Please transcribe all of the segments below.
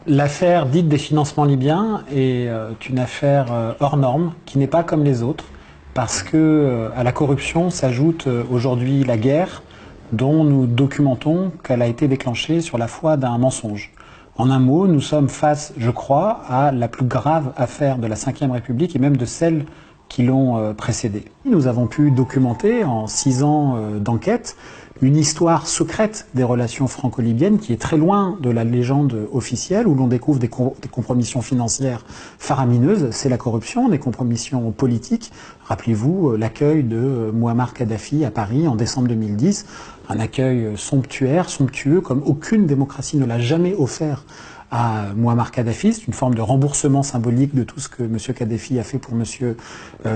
L'affaire dite des financements libyens est une affaire hors norme, qui n'est pas comme les autres, parce que à la corruption s'ajoute aujourd'hui la guerre, dont nous documentons qu'elle a été déclenchée sur la foi d'un mensonge. En un mot, nous sommes face, je crois, à la plus grave affaire de la Ve République et même de celles qui l'ont précédée. Nous avons pu documenter en 6 ans d'enquête une histoire secrète des relations franco-libyennes qui est très loin de la légende officielle, où l'on découvre des compromissions financières faramineuses. C'est la corruption, des compromissions politiques. Rappelez-vous l'accueil de Mouammar Kadhafi à Paris en décembre 2010, un accueil somptueux, comme aucune démocratie ne l'a jamais offert à Mouammar Kadhafi. C'est une forme de remboursement symbolique de tout ce que M. Kadhafi a fait pour M.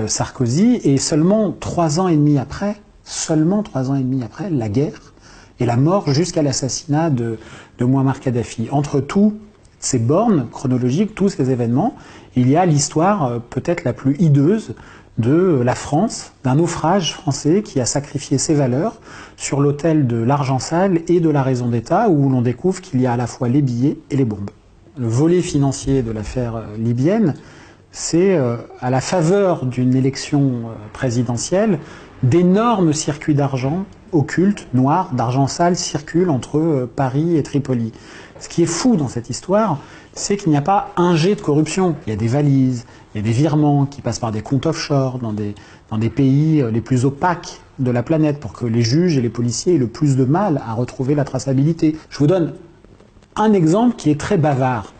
Sarkozy. Et seulement 3 ans et demi après, la guerre et la mort jusqu'à l'assassinat de Mouammar Kadhafi. Entre tous ces bornes chronologiques, tous ces événements, il y a l'histoire peut-être la plus hideuse de la France, d'un naufrage français qui a sacrifié ses valeurs sur l'autel de l'argent sale et de la raison d'État, où l'on découvre qu'il y a à la fois les billets et les bombes. Le volet financier de l'affaire libyenne, c'est à la faveur d'une élection présidentielle, d'énormes circuits d'argent occultes, noirs, d'argent sale circulent entre Paris et Tripoli. Ce qui est fou dans cette histoire, c'est qu'il n'y a pas un jet de corruption. Il y a des valises, il y a des virements qui passent par des comptes offshore dans des pays les plus opaques de la planète pour que les juges et les policiers aient le plus de mal à retrouver la traçabilité. Je vous donne un exemple qui est très bavard.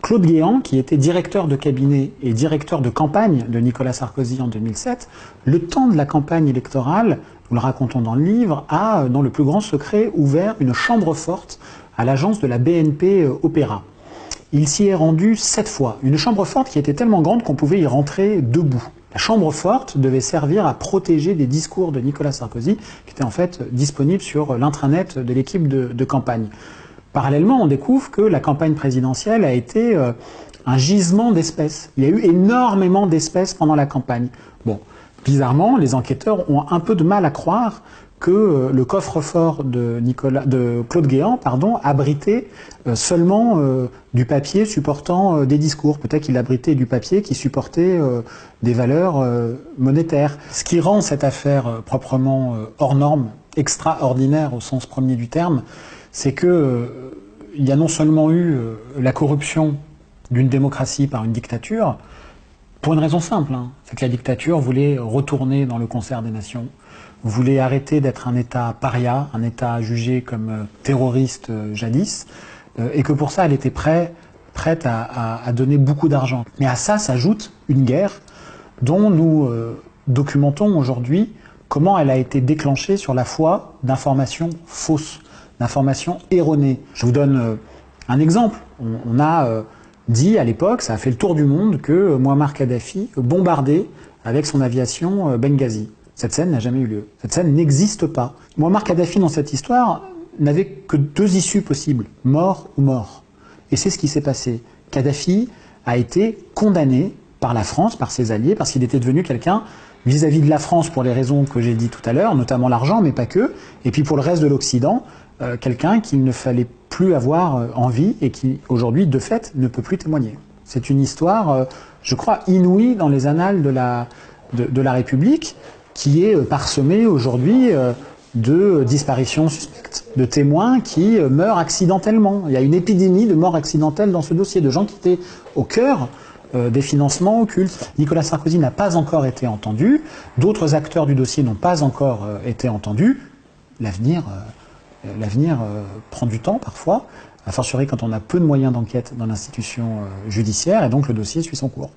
Claude Guéant, qui était directeur de cabinet et directeur de campagne de Nicolas Sarkozy en 2007, le temps de la campagne électorale, nous le racontons dans le livre, a, dans le plus grand secret, ouvert une chambre forte à l'agence de la BNP Opéra. Il s'y est rendu 7 fois. Une chambre forte qui était tellement grande qu'on pouvait y rentrer debout. La chambre forte devait servir à protéger des discours de Nicolas Sarkozy, qui étaient en fait disponibles sur l'intranet de l'équipe de campagne. Parallèlement, on découvre que la campagne présidentielle a été un gisement d'espèces. Il y a eu énormément d'espèces pendant la campagne. Bon, bizarrement, les enquêteurs ont un peu de mal à croire que le coffre-fort de Claude Guéant abritait seulement du papier supportant des discours. Peut-être qu'il abritait du papier qui supportait des valeurs monétaires. Ce qui rend cette affaire proprement hors norme, extraordinaire au sens premier du terme, c'est que il y a non seulement eu la corruption d'une démocratie par une dictature, pour une raison simple, c'est que la dictature voulait retourner dans le concert des nations, voulait arrêter d'être un État paria, un État jugé comme terroriste jadis, et que pour ça elle était prête à donner beaucoup d'argent. Mais à ça s'ajoute une guerre dont nous documentons aujourd'hui comment elle a été déclenchée sur la foi d'informations fausses, d'informations erronées. Je vous donne un exemple. On a dit à l'époque, ça a fait le tour du monde, que Mouammar Kadhafi bombardait avec son aviation Benghazi. Cette scène n'a jamais eu lieu. Cette scène n'existe pas. Mouammar Kadhafi, dans cette histoire, n'avait que 2 issues possibles, mort ou mort. Et c'est ce qui s'est passé. Kadhafi a été condamné par la France, par ses alliés, parce qu'il était devenu quelqu'un vis-à-vis de la France pour les raisons que j'ai dit tout à l'heure, notamment l'argent, mais pas que, et puis pour le reste de l'Occident, quelqu'un qu'il ne fallait plus avoir en vie et qui, aujourd'hui, de fait, ne peut plus témoigner. C'est une histoire, je crois, inouïe dans les annales de la République, qui est parsemée aujourd'hui de disparitions suspectes, de témoins qui meurent accidentellement. Il y a une épidémie de morts accidentelles dans ce dossier, de gens qui étaient au cœur des financements occultes. Nicolas Sarkozy n'a pas encore été entendu, d'autres acteurs du dossier n'ont pas encore été entendus. L'avenir prend du temps parfois, a fortiori quand on a peu de moyens d'enquête dans l'institution judiciaire, et donc le dossier suit son cours.